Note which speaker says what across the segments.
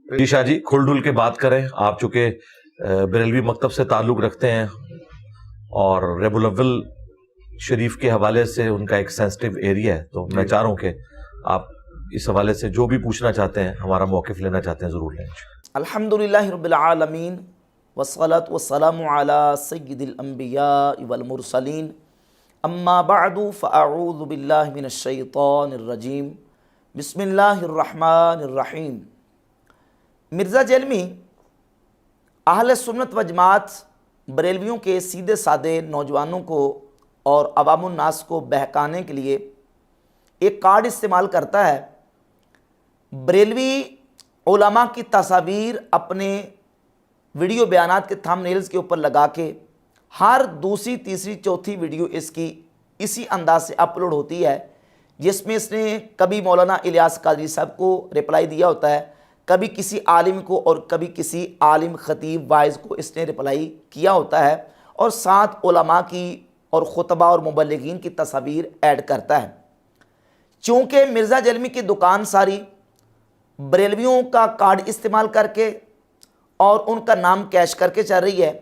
Speaker 1: جی شاہ جی کھل ڈھل کے بات کریں. آپ چونکہ بریلوی مکتب سے تعلق رکھتے ہیں اور ربیع الاول شریف کے حوالے سے ان کا ایک سینسٹیو ایریا ہے، تو میں چاہ رہا ہوں کہ آپ اس حوالے سے جو بھی پوچھنا چاہتے ہیں، ہمارا موقف لینا چاہتے ہیں، ضرور لیں.
Speaker 2: الحمدللہ رب العالمین والصلاة والسلام علی سید الانبیاء والمرسلین، اما بعد فاعوذ باللہ من الشیطان الرجیم، بسم اللہ الرحمن الرحیم. مرزا جیلمی اہل سنت و جماعت بریلویوں کے سیدھے سادے نوجوانوں کو اور عوام الناس کو بہکانے کے لیے ایک کارڈ استعمال کرتا ہے. بریلوی علماء کی تصاویر اپنے ویڈیو بیانات کے تھم نیلز کے اوپر لگا کے ہر دوسری تیسری چوتھی ویڈیو اس کی اسی انداز سے اپلوڈ ہوتی ہے، جس میں اس نے کبھی مولانا الیاس قادری صاحب کو رپلائی دیا ہوتا ہے، کبھی کسی عالم کو اور کبھی کسی عالم خطیب وائز کو اس نے رپلائی کیا ہوتا ہے، اور ساتھ علماء کی اور خطبہ اور مبلغین کی تصاویر ایڈ کرتا ہے. چونکہ مرزا جیلمی کی دکان ساری بریلویوں کا کارڈ استعمال کر کے اور ان کا نام کیش کر کے چل رہی ہے،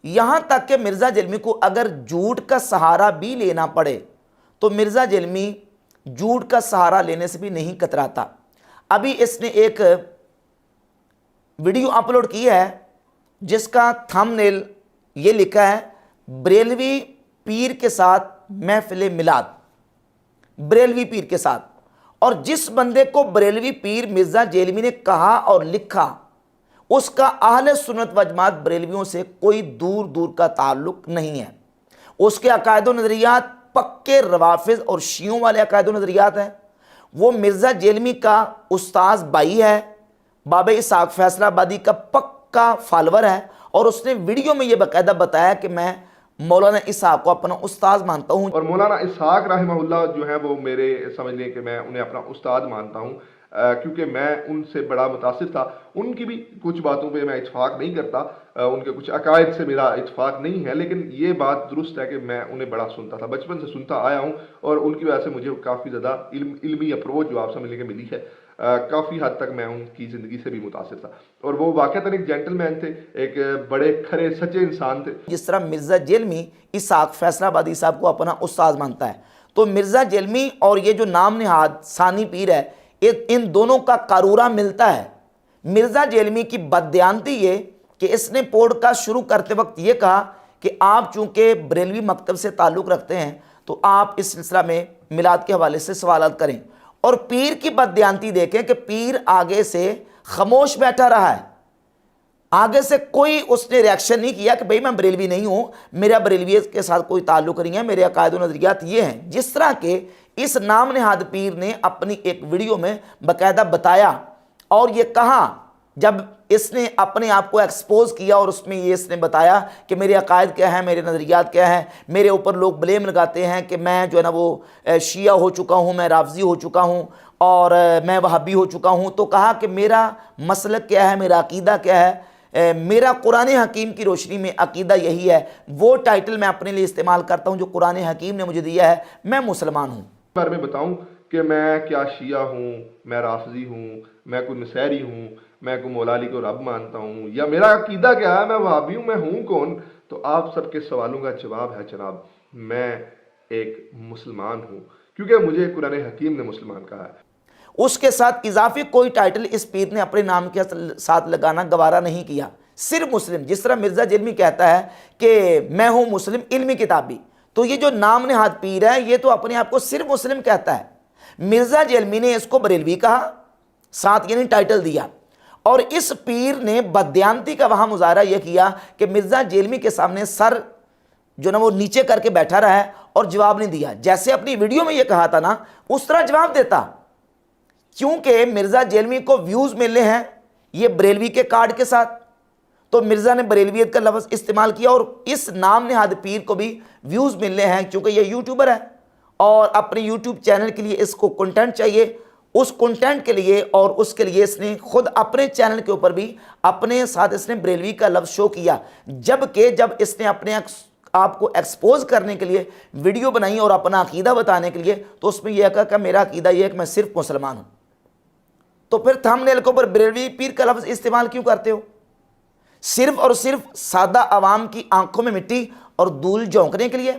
Speaker 2: یہاں تک کہ مرزا جیلمی کو اگر جھوٹ کا سہارا بھی لینا پڑے تو مرزا جیلمی جھوٹ کا سہارا لینے سے بھی نہیں کتراتا. ابھی اس نے ایک ویڈیو اپلوڈ کی ہے جس کا تھم نیل یہ لکھا ہے، بریلوی پیر کے ساتھ محفل میلاد، بریلوی پیر کے ساتھ. اور جس بندے کو بریلوی پیر مرزا جیلمی نے کہا اور لکھا، اس کا اہل سنت و جماعت بریلویوں سے کوئی دور دور کا تعلق نہیں ہے. اس کے عقائد و نظریات پکے روافظ اور شیعوں والے عقائد و نظریات ہیں. وہ مرزا جیلمی کا استاذ بھائی ہے، بابا اسحاق فیصلہ آبادی کا پکا فالور ہے، اور اس نے ویڈیو میں یہ باقاعدہ بتایا کہ میں مولانا اسحاق کو اپنا استاذ مانتا ہوں.
Speaker 3: اور مولانا اسحاق رحمہ اللہ جو ہے وہ میرے سمجھ لیں کہ میں انہیں اپنا استاد مانتا ہوں، کیونکہ میں ان سے بڑا متاثر تھا. ان کی بھی کچھ باتوں پہ میں اتفاق نہیں کرتا، ان کے کچھ عقائد سے میرا اتفاق نہیں ہے، لیکن یہ بات درست ہے کہ میں انہیں بڑا سنتا تھا، بچپن سے سنتا آیا ہوں، اور ان کی وجہ سے مجھے کافی زیادہ علمی اپروچ جو آپ سمجھ لیں کہ ملی ہے. کافی حد تک میں ان کی زندگی سے بھی متاثر تھا، اور وہ واقعتاً ایک جینٹل مین تھے، ایک بڑے کھرے سچے انسان تھے.
Speaker 2: جس طرح مرزا جیلمی اسحاق فیصلہ آبادی صاحب کو اپنا استاذ مانتا ہے، تو مرزا جیلمی اور یہ جو نام نہاد ثانی پیر ہے، ان دونوں کا قارورہ ملتا ہے. مرزا جیلمی کی بددیانتی یہ کہ اس نے پوڈ کاسٹ شروع کرتے وقت یہ کہا کہ آپ چونکہ بریلوی مکتب سے تعلق رکھتے ہیں تو آپ اس سلسلہ میں میلاد کے حوالے سے سوالات کریں. اور پیر کی بددیانتی دیکھیں کہ پیر آگے سے خاموش بیٹھا رہا ہے، آگے سے کوئی اس نے ریاکشن نہیں کیا کہ بھئی میں بریلوی نہیں ہوں، میرا بریلویت کے ساتھ کوئی تعلق نہیں ہے، میرے عقائد و نظریات یہ ہیں. جس طرح کہ اس نام نہاد پیر نے اپنی ایک ویڈیو میں باقاعدہ بتایا اور یہ کہا، جب اس نے اپنے آپ کو ایکسپوز کیا اور اس میں یہ اس نے بتایا کہ میرے عقائد کیا ہیں، میرے نظریات کیا ہیں، میرے اوپر لوگ بلیم لگاتے ہیں کہ میں جو ہے نا وہ شیعہ ہو چکا ہوں، میں رافضی ہو چکا ہوں، اور میں وہابی ہو چکا ہوں. تو کہا کہ میرا مسلک کیا ہے، میرا عقیدہ کیا ہے، میرا قرآن حکیم کی روشنی میں عقیدہ یہی ہے. وہ ٹائٹل میں اپنے لیے استعمال کرتا ہوں جو قرآن حکیم نے مجھے دیا ہے، میں مسلمان ہوں.
Speaker 3: بارے میں بتاؤں کہ میں کیا شیعہ ہوں، میں رافضی ہوں، میں کوئی نصیری ہوں، میں کوئی مولا علی کو رب مانتا ہوں، یا میرا عقیدہ کیا ہے، میں وہابی ہوں، میں ہوں کون؟ تو آپ سب کے سوالوں کا جواب ہے جناب، میں ایک مسلمان ہوں، کیونکہ مجھے قرآن حکیم نے مسلمان کہا ہے.
Speaker 2: اس کے ساتھ اضافی کوئی ٹائٹل اس پیر نے اپنے نام کے ساتھ لگانا گوارا نہیں کیا، صرف مسلم. جس طرح مرزا جیلمی کہتا ہے کہ میں ہوں مسلم علمی کتابی، تو یہ جو نام نہاد پیر ہے یہ تو اپنے آپ کو صرف مسلم کہتا ہے. مرزا جیلمی نے اس کو بریلوی کہا، ساتھ یعنی ٹائٹل دیا. اور اس پیر نے بددیانتی کا وہاں مظاہرہ یہ کیا کہ مرزا جیلمی کے سامنے سر جو نا وہ نیچے کر کے بیٹھا رہا ہے اور جواب نہیں دیا. جیسے اپنی ویڈیو میں یہ کہا تھا نا اس طرح جواب دیتا. کیونکہ مرزا جیلمی کو ویوز ملنے ہیں یہ بریلوی کے کارڈ کے ساتھ، تو مرزا نے بریلویت کا لفظ استعمال کیا، اور اس نام نہاد پیر کو بھی ویوز ملنے ہیں کیونکہ یہ یوٹیوبر ہے اور اپنے یوٹیوب چینل کے لیے اس کو کنٹینٹ چاہیے. اس کنٹینٹ کے لیے اور اس کے لیے اس نے خود اپنے چینل کے اوپر بھی اپنے ساتھ اس نے بریلوی کا لفظ شو کیا. جبکہ جب اس نے اپنے آپ کو ایکسپوز کرنے کے لیے ویڈیو بنائی اور اپنا عقیدہ بتانے کے لیے، تو اس میں یہ کہا کہ میرا عقیدہ یہ ہے کہ میں صرف مسلمان ہوں. تو پھر تھمبنیل کے اوپر بریلوی پیر کا لفظ استعمال کیوں کرتے ہو؟ صرف اور صرف سادہ عوام کی آنکھوں میں مٹی اور دھول جھونکنے کے لیے؟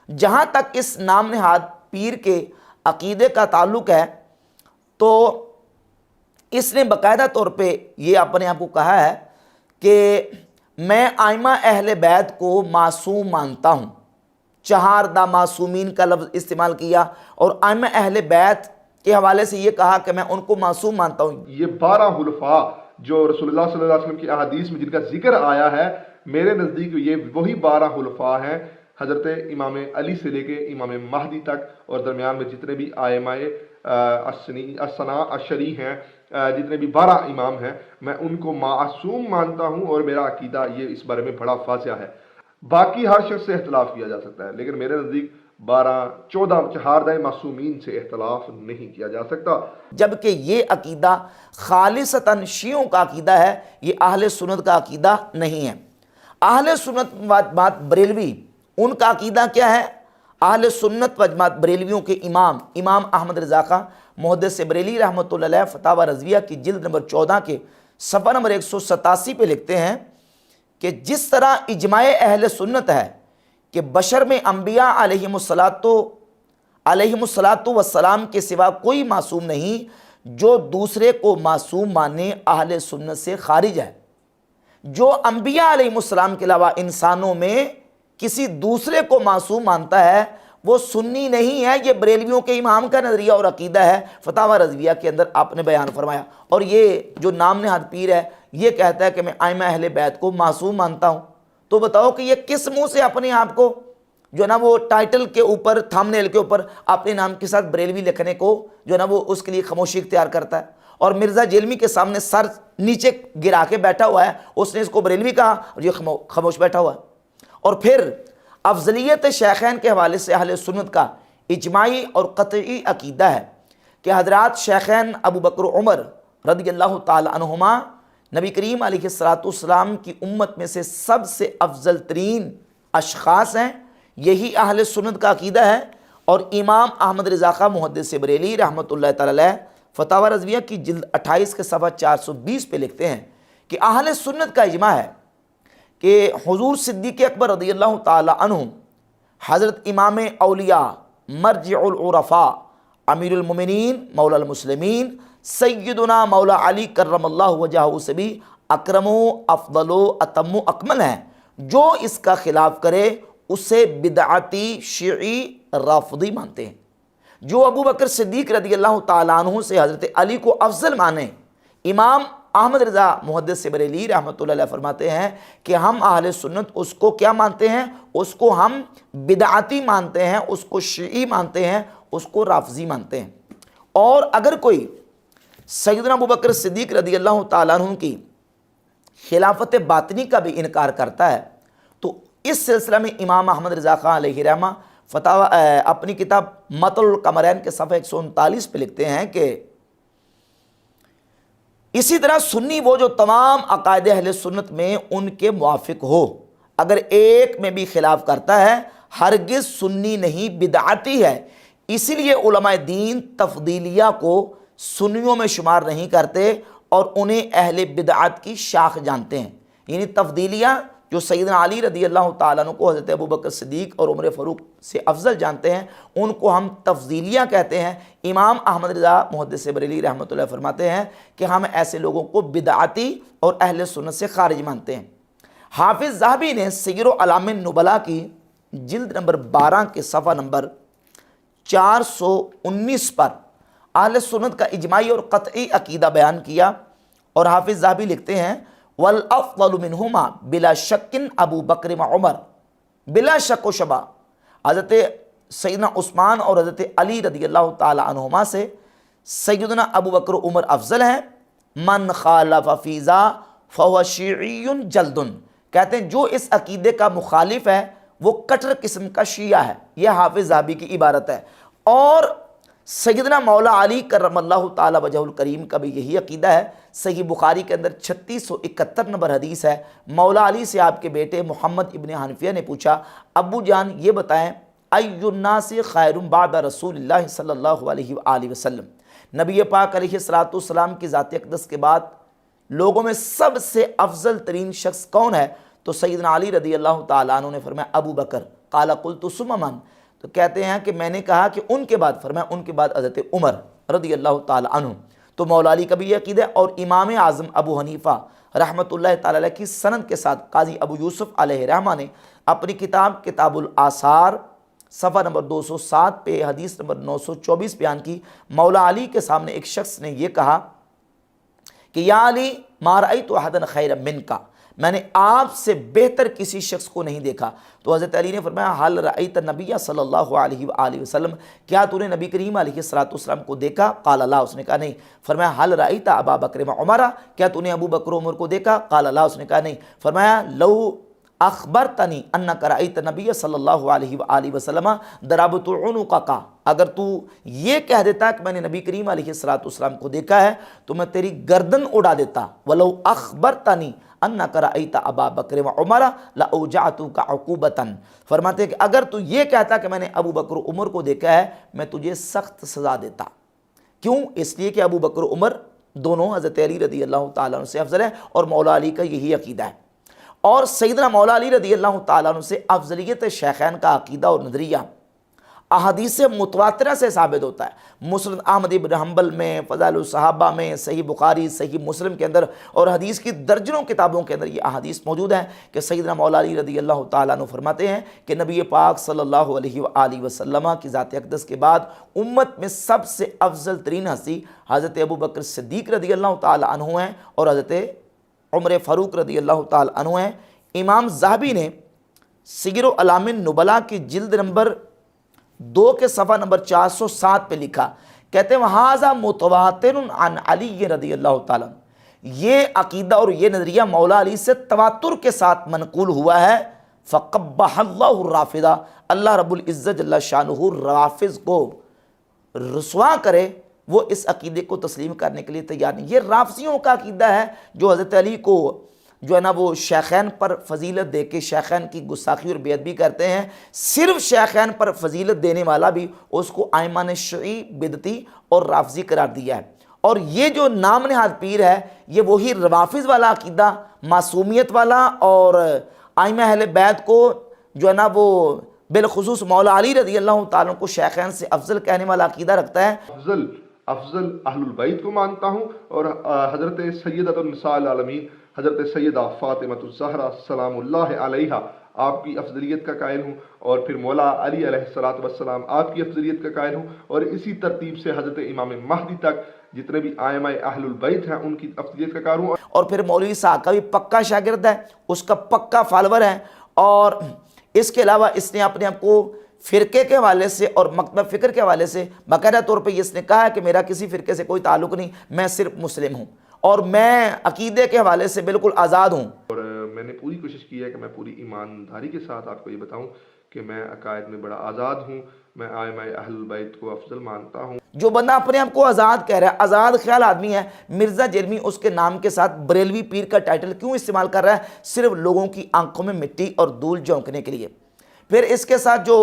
Speaker 2: جہاں تک اس نام نہاد پیر کے عقیدے کا تعلق ہے تو اس نے باقاعدہ طور پہ یہ اپنے آپ کو کہا ہے کہ میں ائمہ اہل بیت کو معصوم مانتا ہوں، چہاردہ معصومین کا لفظ استعمال کیا، اور ائمہ اہل بیت کے حوالے سے یہ کہا کہ میں ان کو معصوم مانتا ہوں۔
Speaker 3: یہ 12 خلفاء جو رسول اللہ صلی اللہ علیہ وسلم کی احادیث میں جن کا ذکر آیا ہے، میرے نزدیک یہ وہی 12 خلفاء ہیں، حضرت امام علی سے لے کے امام مہدی تک، اور درمیان میں جتنے بھی ائمہ الثنا عشری ہیں، جتنے بھی 12 امام ہیں، میں ان کو معصوم مانتا ہوں، اور میرا عقیدہ یہ اس بارے میں بڑا واضح ہے۔ باقی ہر شخص سے اختلاف کیا جا سکتا ہے، لیکن میرے نزدیک 14 چہاردہ معصومین سے اختلاف نہیں کیا جا سکتا۔
Speaker 2: جبکہ یہ عقیدہ خالصتاً شیعوں کا عقیدہ ہے، یہ اہل سنت کا عقیدہ نہیں ہے۔ اہل سنت و جماعت بریلوی ان کا عقیدہ کیا ہے؟ اہل سنت و جماعت بریلویوں کے امام احمد رضا خان محدث بریلی رحمۃ اللہ علیہ فتاوی رضویہ کی جلد نمبر 14 کے صفحہ نمبر 187 پہ لکھتے ہیں کہ جس طرح اجماع اہل سنت ہے کہ بشر میں انبیاء علیہم الصلاۃ والسلام کے سوا کوئی معصوم نہیں، جو دوسرے کو معصوم مانے اہل سنت سے خارج ہے۔ جو انبیاء علیہ السلام کے علاوہ انسانوں میں کسی دوسرے کو معصوم مانتا ہے وہ سنی نہیں ہے۔ یہ بریلویوں کے امام کا نظریہ اور عقیدہ ہے، فتاوی رضویہ کے اندر آپ نے بیان فرمایا۔ اور یہ جو نام نہاد پیر ہے یہ کہتا ہے کہ میں ائمہ اہل بیت کو معصوم مانتا ہوں۔ تو بتاؤ کہ یہ کس منہ سے اپنے آپ کو جو ہے نا وہ ٹائٹل کے اوپر، تھمبنیل کے اوپر اپنے نام کے ساتھ بریلوی لکھنے کو جو ہے نا وہ اس کے لیے خاموشی اختیار کرتا ہے، اور مرزا جیلمی کے سامنے سر نیچے گرا کے بیٹھا ہوا ہے، اس نے اس کو بریلوی کہا اور یہ خاموش بیٹھا ہوا ہے۔ اور پھر افضلیت شیخین کے حوالے سے اہل سنت کا اجماعی اور قطعی عقیدہ ہے کہ حضرات شیخین ابو بکر و عمر رضی اللہ تعالی عنہما نبی کریم علیہ السلام کی امت میں سے سب سے افضل ترین اشخاص ہیں۔ یہی اہل سنت کا عقیدہ ہے۔ اور امام احمد رضا خان محدث بریلی رحمۃ اللہ تعالی علیہ فتاوی رضویہ کی جلد 28 کے صفحہ 420 پہ لکھتے ہیں کہ اہل سنت کا اجماع ہے کہ حضور صدیق اکبر رضی اللہ تعالی عنہ، حضرت امام اولیاء مرجع العرفاء امیر المومنین مولا المسلمین سیدنا مولا علی کرم اللہ وجہہ سے بھی اکرم و افضل و اتم و اکمل ہیں۔ جو اس کا خلاف کرے اسے بدعتی شیعی رافضی مانتے ہیں۔ جو ابو بکر صدیق رضی اللہ تعالیٰ عنہ سے حضرت علی کو افضل مانے، امام احمد رضا محدث بریلی رحمۃ اللہ علیہ فرماتے ہیں کہ ہم اہل سنت اس کو کیا مانتے ہیں؟ اس کو ہم بدعتی مانتے ہیں، اس کو شیعی مانتے ہیں، اس کو رافضی مانتے ہیں۔ اور اگر کوئی سیدنا ابو بکر صدیق رضی اللہ تعالیٰ عنہ کی خلافت باطنی کا بھی انکار کرتا ہے تو اس سلسلہ میں امام احمد رضا خان علیہ رحمہ فتاوی اپنی کتاب مطل القمرین کے صفحہ 139 پہ لکھتے ہیں کہ اسی طرح سنی وہ جو تمام عقائد اہل سنت میں ان کے موافق ہو، اگر ایک میں بھی خلاف کرتا ہے ہرگز سنی نہیں بدعتی ہے۔ اسی لیے علماء دین تفضیلیہ کو سنیوں میں شمار نہیں کرتے اور انہیں اہل بدعت کی شاخ جانتے ہیں۔ یعنی تفضیلیہ جو سیدنا علی رضی اللہ تعالیٰ عنہ کو حضرت ابو بکر صدیق اور عمر فاروق سے افضل جانتے ہیں، ان کو ہم تفضیلیہ کہتے ہیں۔ امام احمد رضا محدث بریلی رحمۃ اللہ فرماتے ہیں کہ ہم ایسے لوگوں کو بدعتی اور اہل سنت سے خارج مانتے ہیں۔ حافظ ذہبی نے سیر اعلام النبلاء کی جلد نمبر 12 کے صفحہ نمبر 419 پر اہل سنت کا اجماعی اور قطعی عقیدہ بیان کیا، اور حافظ ذہبی لکھتے ہیں والافضل منہما بلا شک ابو بکر و عمر، بلا شک و شبہ حضرت سیدنا عثمان اور حضرت علی رضی اللہ تعالی عنہما سے سیدنا ابو بکر و عمر افضل ہیں۔ من خالف فیذا فهو شیعی جلد، کہتے ہیں جو اس عقیدے کا مخالف ہے وہ کٹر قسم کا شیعہ ہے۔ یہ حافظ ذہبی کی عبارت ہے۔ اور سیدنا مولا علی کرم اللہ تعالی وجہ الکریم کا بھی یہی عقیدہ ہے۔ صحیح بخاری کے اندر 3671 نمبر حدیث ہے، مولا علی سے آپ کے بیٹے محمد ابن حنفیہ نے پوچھا ابو جان یہ بتائیں ای الناس خیر بعد رسول اللہ صلی اللہ علیہ وآلہ وسلم، نبی پاک علیہ الصلوۃ والسلام کی ذات اقدس کے بعد لوگوں میں سب سے افضل ترین شخص کون ہے؟ تو سیدنا علی رضی اللہ تعالیٰ عنہ نے فرمایا ابو بکر۔ قال قلت ثم من؟ تو کہتے ہیں کہ میں نے کہا کہ ان کے بعد، فرمایا ان کے بعد حضرت عمر رضی اللہ تعالیٰ عنہ۔ تو مولا علی کا بھی یہ عقیدہ ہے، اور امام اعظم ابو حنیفہ رحمۃ اللہ تعالیٰ علیہ کی سند کے ساتھ قاضی ابو یوسف علیہ رحمہ نے اپنی کتاب کتاب الآثار صفحہ نمبر 207 پہ حدیث نمبر 924 بیان کی۔ مولا علی کے سامنے ایک شخص نے یہ کہا کہ یا علی ما رأیت احدا خیرا منک، میں نے آپ سے بہتر کسی شخص کو نہیں دیکھا۔ تو حضرت علی نے فرمایا حل رأیت النبی صلی اللہ علیہ وآلہ وسلم، کیا تو نے نبی کریم علیہ الصلوۃ والسلام کو دیکھا؟ قال لا، اس نے کہا نہیں۔ فرمایا حل رأیت ابا بکر و عمر، کیا تو نے ابو بکر و عمر کو دیکھا؟ قال لا، اس نے کہا نہیں۔ فرمایا لو اخبرتنی انک رأیت نبی صلی اللہ علیہ وآلہ وسلم ضربت عنقک، اگر تو یہ کہہ دیتا کہ میں نے نبی کریم علیہ الصلوۃ والسلام کو دیکھا ہے تو میں تیری گردن اڑا دیتا۔ ولو اخبرتنی انک رأیت ابا بکر و عمر لاوجعتک عقوبۃ، فرماتے ہیں کہ اگر تو یہ کہتا کہ میں نے ابو بکر و عمر کو دیکھا ہے میں تجھے سخت سزا دیتا۔ کیوں؟ اس لیے کہ ابو بکر و عمر دونوں حضرت علی رضی اللہ تعالیٰ عنہ سے افضل ہیں، اور مولا علی کا یہی عقیدہ ہے۔ اور سیدنا مولا علی رضی اللہ تعالیٰ عنہ سے افضلیت شیخین کا عقیدہ اور نظریہ احادیث متواترہ سے ثابت ہوتا ہے۔ مسند احمد بن حنبل میں، فضائل الصحابہ میں، صحیح بخاری، صحیح مسلم کے اندر اور حدیث کی درجنوں کتابوں کے اندر یہ احادیث موجود ہیں کہ سیدنا مولا علی رضی اللہ تعالیٰ عنہ فرماتے ہیں کہ نبی پاک صلی اللہ علیہ وآلہ وسلم کی ذات اقدس کے بعد امت میں سب سے افضل ترین ہستی حضرت ابو بکر صدیق رضی اللہ تعالیٰ عنہ ہیں، اور حضرت عمر فاروق رضی اللہ تعالیٰ عنہ ہیں۔ امام ذہبی نے سیر اعلام النبلاء کی جلد نمبر 2 کے صفحہ نمبر 407 پہ لکھا، کہتے ہیں وَهَذَا مُتَوَاتِرٌ عَنْ عَلِيٍّ رضی اللہ تعالیٰ، یہ عقیدہ اور یہ نظریہ مولا علی سے تواتر کے ساتھ منقول ہوا ہے۔ فَقَبَّحَ اللَّهُ الرَّافِضَ، اللہ رب العزت جل شانہ رافض کو رسوا کرے، وہ اس عقیدے کو تسلیم کرنے کے لیے تیار نہیں۔ یہ رافضیوں کا عقیدہ ہے جو حضرت علی کو جو ہے نا وہ شیخین پر فضیلت دے کے شیخین کی گستاخی اور بے ادبی کرتے ہیں۔ صرف شیخین پر فضیلت دینے والا بھی اس کو ائمہ شیعی، بدعتی اور رافضی قرار دیا ہے۔ اور یہ جو نام نہاد پیر ہے یہ وہی روافض والا عقیدہ، معصومیت والا، اور ائمہ اہل بیت کو جو ہے نا وہ بالخصوص مولا علی رضی اللہ تعالیٰ کو شیخین سے افضل کہنے والا عقیدہ رکھتا ہے۔
Speaker 3: افضل اہل البیت کو مانتا ہوں، اور حضرت سیدۃ النساء العالمین حضرت سیدہ فاطمہ الزہرا سلام اللہ علیہا آپ کی افضلیت کا قائل ہوں، اور پھر مولا علی علیہ الصلوۃ والسلام آپ کی افضلیت کا قائل ہوں، اور اسی ترتیب سے حضرت امام مہدی تک جتنے بھی ائمہ اہل البیت ہیں ان کی افضلیت کا قائل ہوں۔
Speaker 2: اور پھر مولوی صاحب کا بھی پکا شاگرد ہے، اس کا پکا فالور ہے، اور اس کے علاوہ اس نے اپنے آپ کو فرقے کے حوالے سے اور مکتب فکر کے حوالے سے باقاعدہ طور پہ اس نے کہا ہے کہ میرا کسی فرقے سے کوئی تعلق نہیں، میں صرف مسلم ہوں اور میں عقیدے کے حوالے سے بالکل آزاد ہوں۔
Speaker 3: اور میں نے پوری کوشش کی ہے کہ میں پوری ایمانداری کے ساتھ آپ کو یہ بتاؤں کہ میں عقائد میں بڑا آزاد ہوں، میں ائمہ اہل البیت کو افضل مانتا ہوں۔
Speaker 2: جو بندہ اپنے آپ کو آزاد کہہ رہا ہے، آزاد خیال آدمی ہے، مرزا جرمی اس کے نام کے ساتھ بریلوی پیر کا ٹائٹل کیوں استعمال کر رہا ہے؟ صرف لوگوں کی آنکھوں میں مٹی اور دھول جھونکنے کے لیے۔ پھر اس کے ساتھ جو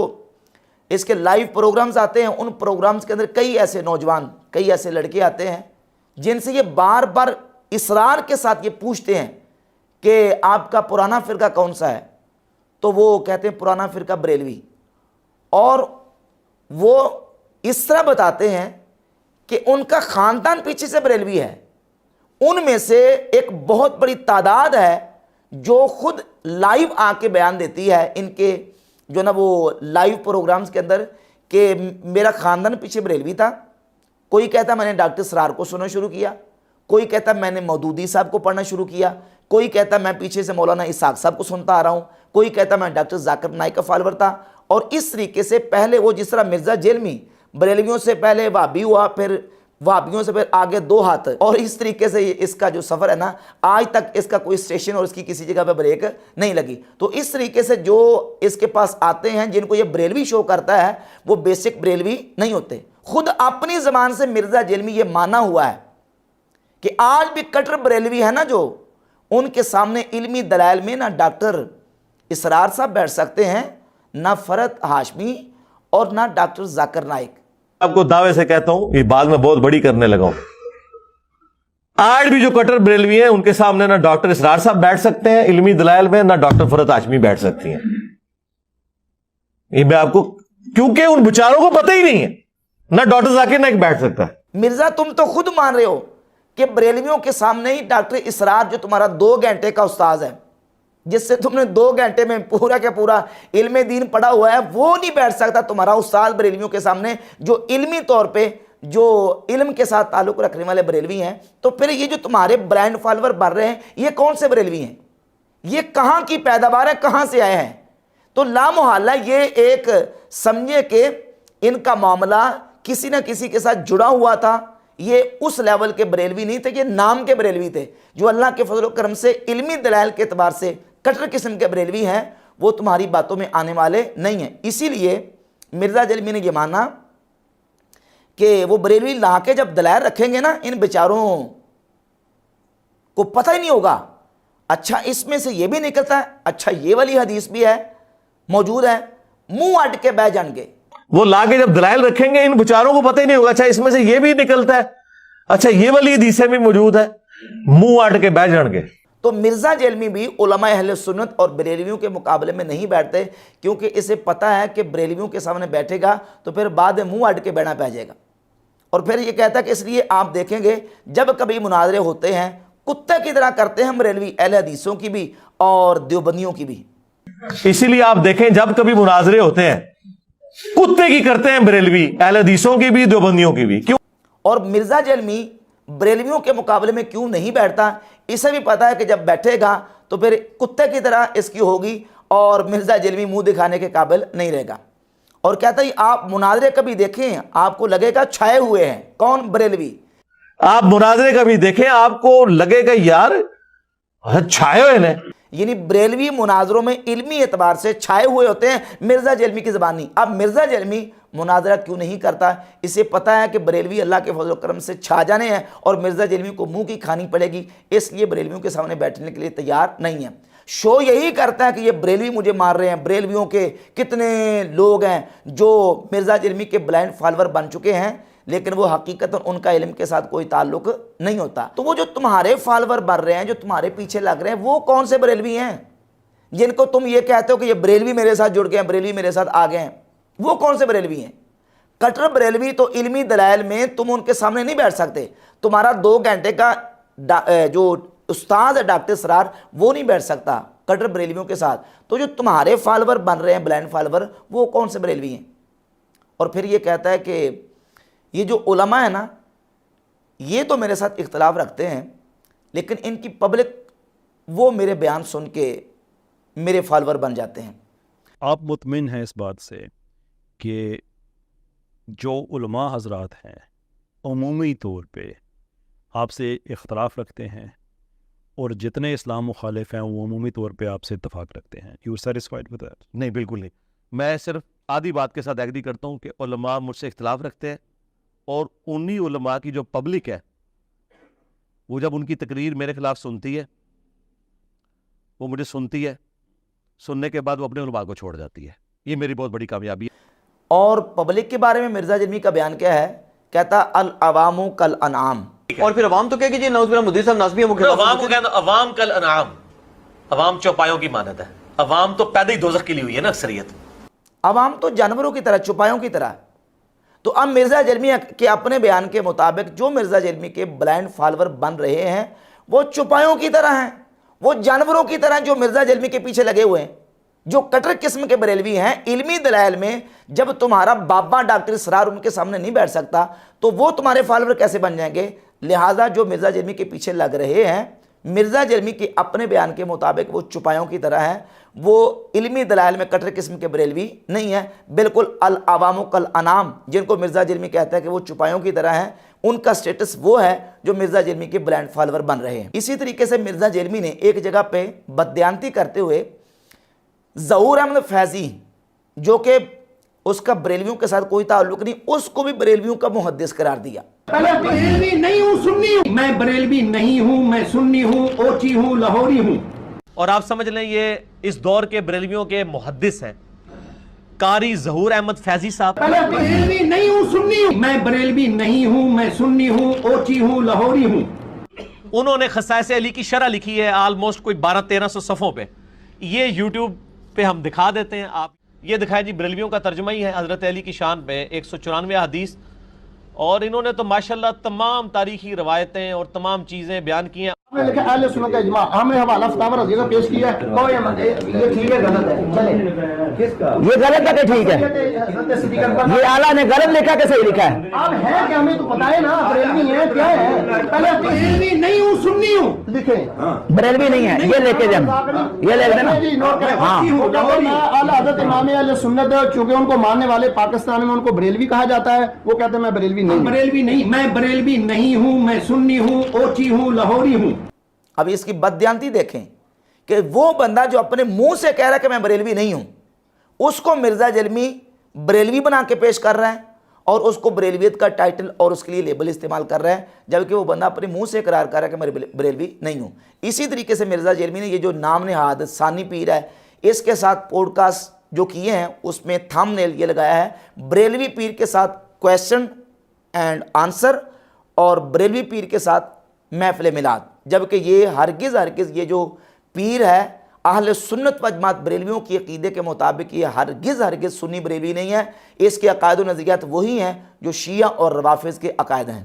Speaker 2: اس کے لائیو پروگرامز آتے ہیں، ان پروگرامز کے اندر کئی ایسے نوجوان، کئی ایسے لڑکے آتے ہیں جن سے یہ بار بار اصرار کے ساتھ یہ پوچھتے ہیں کہ آپ کا پرانا فرقہ کون سا ہے؟ تو وہ کہتے ہیں پرانا فرقہ بریلوی، اور وہ اس طرح بتاتے ہیں کہ ان کا خاندان پیچھے سے بریلوی ہے۔ ان میں سے ایک بہت بڑی تعداد ہے جو خود لائیو آ کے بیان دیتی ہے ان کے جو نا وہ لائیو پروگرامز کے اندر کہ میرا خاندان پیچھے بریلوی تھا۔ کوئی کہتا میں نے ڈاکٹر سرار کو سننا شروع کیا، کوئی کہتا میں نے مودودی صاحب کو پڑھنا شروع کیا، کوئی کہتا میں پیچھے سے مولانا اسحاق صاحب کو سنتا آ رہا ہوں، کوئی کہتا میں ڈاکٹر ذاکر نائک کا فالور تھا۔ اور اس طریقے سے پہلے وہ جس طرح مرزا جیلمی بریلویوں سے پہلے وہابی ہوا، پھر وہابیوں سے پھر آگے 2 ہاتھ، اور اس طریقے سے اس کا جو سفر ہے نا آج تک اس کا کوئی اسٹیشن اور اس کی کسی جگہ پہ بریک نہیں لگی۔ تو اس طریقے سے جو اس کے پاس آتے ہیں جن کو یہ بریلوی شو کرتا ہے وہ بیسک بریلوی نہیں ہوتے۔ خود اپنی زبان سے مرزا جیلمی یہ مانا ہوا ہے کہ آج بھی کٹر بریلوی ہے نا جو ان کے سامنے علمی دلائل میں نہ ڈاکٹر اسرار صاحب بیٹھ سکتے ہیں، نہ فرد ہاشمی، اور نہ ڈاکٹر ذاکر نائک۔
Speaker 1: آپ کو دعوے سے کہتا ہوں، یہ بات میں بہت بڑی کرنے لگا ہوں، آج بھی جو کٹر بریلوی ہیں ان کے سامنے نہ ڈاکٹر اسرار صاحب بیٹھ سکتے ہیں علمی دلائل میں، نہ ڈاکٹر فرحت ہاشمی بیٹھ سکتی ہیں. یہ میں آپ کو، کیونکہ ان بیچاروں کو پتہ ہی نہیں ہے، نہ ڈاکٹر ذاکر نائک بیٹھ سکتا ہے.
Speaker 2: مرزا تم تو خود مان رہے ہو کہ بریلویوں کے سامنے ہی ڈاکٹر اسرار جو تمہارا 2 گھنٹے کا استاذ ہے، جس سے تم نے 2 گھنٹے میں پورا کا پورا علم دین پڑھا ہوا ہے، وہ نہیں بیٹھ سکتا تمہارا استاد بریلویوں کے سامنے جو علمی طور پہ جو علم کے ساتھ تعلق رکھنے والے بریلوی ہیں. تو پھر یہ جو تمہارے برانڈ فالوور بڑھ رہے ہیں، یہ کون سے بریلوی ہیں؟ یہ کہاں کی پیداوار ہے، کہاں سے آئے ہیں؟ تو لا محالہ یہ ایک سمجھے کہ ان کا معاملہ کسی نہ کسی کے ساتھ جڑا ہوا تھا. یہ اس لیول کے بریلوی نہیں تھے، یہ نام کے بریلوی تھے جو اللہ کے فضل و کرم سے علمی دلائل کے اعتبار سے کٹر قسم کے بریلوی ہیں، وہ تمہاری باتوں میں آنے والے نہیں ہیں. اسی لیے مرزا جلمی نے یہ مانا کہ وہ بریلوی لا کے جب دلائل رکھیں گے نا، ان بیچاروں کو پتہ ہی نہیں ہوگا، اچھا اس میں سے یہ بھی نکلتا ہے، اچھا یہ والی حدیث بھی ہے موجود ہے، منہ اڈ کے بہ جان گے.
Speaker 1: وہ لا کے جب دلائل رکھیں گے ان بیچاروں کو پتہ ہی نہیں ہوگا، اچھا اس میں سے یہ بھی نکلتا ہے، اچھا یہ والی حدیثیں بھی موجود ہے، منہ اڈ کے بہ جان گے.
Speaker 2: تو مرزا جیلمی بھی علماء اہل سنت اور بریلویوں کے مقابلے میں نہیں بیٹھتے، کیونکہ اسے پتہ ہے کہ بریلویوں کے سامنے بیٹھے گا تو پھر بعد میں منہ اڈ کے بیٹھنا پہ جائے گا. اور پھر یہ کہتا ہے کہ اس لیے آپ دیکھیں گے جب کبھی مناظرے ہوتے ہیں کتے کی طرح کرتے ہیں بریلوی، اہل حدیثوں کی بھی اور دیوبندیوں کی بھی.
Speaker 1: اسی لیے آپ دیکھیں جب کبھی مناظرے ہوتے ہیں کتے کی کرتے ہیں بریلوی، اہل حدیثوں کی بھی دیوبندیوں کی بھی. کیوں؟
Speaker 2: اور مرزا جیلمی بریلویوں کے مقابلے میں کیوں نہیں بیٹھتا؟ اسے بھی پتا ہے کہ جب بیٹھے گا تو پھر کتے کی طرح اس کی ہوگی اور مرزا جیلمی منہ دکھانے کے قابل نہیں رہے گا. اور کہتا ہے آپ مناظرے کبھی دیکھیں آپ کو لگے گا چھائے ہوئے ہیں. کون؟ بریلوی.
Speaker 1: آپ مناظرے کبھی دیکھیں آپ کو لگے گا یار چھائے ہوئے ہیں.
Speaker 2: یعنی بریلوی مناظروں میں علمی اعتبار سے چھائے ہوئے ہوتے ہیں، مرزا جیلمی کی زبان نہیں. اب مرزا جیلمی مناظرہ کیوں نہیں کرتا؟ اسے پتہ ہے کہ بریلوی اللہ کے فضل و کرم سے چھا جانے ہیں اور مرزا جیلمی کو منہ کی کھانی پڑے گی، اس لیے بریلویوں کے سامنے بیٹھنے کے لیے تیار نہیں ہے. شو یہی کرتا ہے کہ یہ بریلوی مجھے مار رہے ہیں. بریلویوں کے کتنے لوگ ہیں جو مرزا جیلمی کے بلائنڈ فالوور بن چکے ہیں، لیکن وہ حقیقت ان کا علم کے ساتھ کوئی تعلق نہیں ہوتا. تو وہ جو تمہارے فالوور بن رہے ہیں، جو تمہارے پیچھے لگ رہے ہیں، وہ کون سے بریلوی ہیں جن کو تم یہ کہتے ہو کہ یہ بریلوی میرے ساتھ جڑ گئے ہیں، بریلوی میرے ساتھ آ گئے ہیں؟ وہ کون سے بریلوی ہیں؟ کٹر بریلوی تو علمی دلائل میں تم ان کے سامنے نہیں بیٹھ سکتے. تمہارا 2 گھنٹے کا جو استاد ہے ڈاکٹر اسرار، وہ نہیں بیٹھ سکتا کٹر بریلویوں کے ساتھ. تو جو تمہارے فالوور بن رہے ہیں بلائنڈ فالوور، وہ کون سے بریلوی ہیں؟ اور پھر یہ کہتا ہے کہ یہ جو علماء ہیں نا، یہ تو میرے ساتھ اختلاف رکھتے ہیں، لیکن ان کی پبلک وہ میرے بیان سن کے میرے فالوور بن جاتے ہیں.
Speaker 4: آپ مطمئن ہیں اس بات سے کہ جو علماء حضرات ہیں عمومی طور پہ آپ سے اختلاف رکھتے ہیں، اور جتنے اسلام مخالف ہیں وہ عمومی طور پہ آپ سے اتفاق رکھتے ہیں؟ You satisfied with that?
Speaker 1: نہیں، بالکل نہیں. میں صرف آدھی بات کے ساتھ ایگری کرتا ہوں کہ علماء مجھ سے اختلاف رکھتے ہیں، اور انہی علماء کی جو پبلک ہے وہ جب ان کی تقریر میرے خلاف سنتی ہے، وہ مجھے سنتی ہے، سننے کے بعد وہ اپنے علماء کو چھوڑ جاتی ہے. یہ میری بہت بڑی کامیابی ہے.
Speaker 2: اور پبلک کے بارے میں مرزا جیلمی کا بیان کیا ہے؟ کہتا العوام کالانعام.
Speaker 5: اور پھر عوام تو کہے کہ جی نعوذ باللہ مدیر صاحب نازبی
Speaker 1: عوام کو کہنا عوام کالانعام، عوام چوپایوں کی مانند ہے. عوام تو پیدا ہی دوزخ کے لیے ہوئی ہے نا اکثریت.
Speaker 2: عوام تو جانوروں کی طرح، چوپایوں کی طرح. تو اب مرزا جیلمی کے اپنے بیان کے مطابق جو مرزا جیلمی کے بلائنڈ فالوور بن رہے ہیں وہ چوپایوں کی طرح ہیں، وہ جانوروں کی طرح جو مرزا جیلمی کے پیچھے لگے ہوئے ہیں. جو کٹر قسم کے بریلوی ہیں، علمی دلائل میں جب تمہارا بابا ڈاکٹر اسرار ان کے سامنے نہیں بیٹھ سکتا تو وہ تمہارے فالوور کیسے بن جائیں گے؟ لہٰذا جو مرزا جیلمی کے پیچھے لگ رہے ہیں، مرزا جیلمی کے اپنے بیان کے مطابق وہ چوپایوں کی طرح ہیں، وہ علمی دلائل میں کٹر قسم کے بریلوی نہیں ہیں. بالکل العوام کالانعام جن کو مرزا جیلمی کہتا ہے کہ وہ چوپایوں کی طرح ہیں، ان کا سٹیٹس وہ ہے جو مرزا جیلمی کے بلائنڈ فالوور بن رہے ہیں. اسی طریقے سے مرزا جیلمی نے ایک جگہ پہ بددیانتی کرتے ہوئے ظہور احمد فیضی، جو کہ اس کا بریلویوں کے ساتھ کوئی تعلق نہیں، اس کو بھی بریلویوں کا محدث قرار دیا.
Speaker 6: میں بریلوی نہیں ہوں، سنی ہوں. میں بریلوی نہیں ہوں، میں سنی ہوں، اوچی ہوں، لاہوری ہوں.
Speaker 1: اور آپ سمجھ لیں یہ اس دور کے بریلویوں کے محدث ہیں.
Speaker 7: قاری ظہور احمد فیضی صاحب.
Speaker 6: پہلے بریلوی نہیں ہوں سنی ہوں. میں بریلوی نہیں ہوں، میں سنی ہوں، اوچی ہوں، لاہوری ہوں.
Speaker 7: انہوں نے خصائص علی کی شرح لکھی ہے آلموسٹ کوئی 1200-1300 صفحوں پہ. یہ یوٹیوب پہ ہم دکھا دیتے ہیں. آپ یہ دکھائیں جی، بریلویوں کا ترجمہ ہی ہے حضرت علی کی شان پہ 194 حدیث. اور انہوں نے تو ماشاءاللہ تمام تاریخی روایتیں اور تمام چیزیں بیان کی ہیں.
Speaker 6: ہم نے لکھا اہل سنت کا اجماع. ہم نے حوالہ فتاوی رضی اللہ پیش کیا ہے. یہ ٹھیک ہے غلط ہے؟ چلیں
Speaker 2: یہ غلط ہے کہ ٹھیک ہے؟
Speaker 6: حضرت صدیق اکبر
Speaker 2: یہ اعلیٰ نے غلط لکھا کہ صحیح لکھا ہے؟
Speaker 6: اب ہے کہ ہمیں تو پتہ ہے نا بریلوی ہے کیا ہے. پہلے بریلوی نہیں ہوں سنی ہوں لکھیں.
Speaker 2: بریلوی نہیں ہے یہ لے کے جم، یہ لے لینا.
Speaker 6: جی نوٹ کریں.
Speaker 2: ہاں
Speaker 6: اعلیٰ حضرت امام اہل سنت چونکہ ان کو ماننے والے پاکستان میں ان کو بریلوی کہا جاتا ہے، وہ کہتے ہیں میں بریلوی نہیں. بریلوی نہیں، میں بریلوی نہیں ہوں، میں سنی ہوں، اوچی ہوں، لاہوری ہوں.
Speaker 2: اب اس کی بددیانتی دیکھیں کہ وہ بندہ جو اپنے منہ سے کہہ رہا ہے کہ میں بریلوی نہیں ہوں، اس کو مرزا جلمی بریلوی بنا کے پیش کر رہا ہے اور اس کو بریلویت کا ٹائٹل اور اس کے لیے لیبل استعمال کر رہا ہے، جبکہ وہ بندہ اپنے منہ سے اقرار کر رہا ہے کہ میں بریلوی نہیں ہوں. اسی طریقے سے مرزا جلمی نے یہ جو نام نہاد ثانی پیر ہے، اس کے ساتھ پوڈ کاسٹ جو کیے ہیں اس میں تھم نیل یہ لگایا ہے بریلوی پیر کے ساتھ کویسچن اینڈ آنسر اور بریلوی پیر کے ساتھ محفل میلاد، جبکہ یہ ہرگز یہ جو پیر ہے اہل سنت و جماعت بریلویوں کی عقیدے کے مطابق یہ ہرگز سنی بریلوی نہیں ہے. اس کے عقائد و نظریات وہی ہیں جو شیعہ اور روافض کے عقائد ہیں.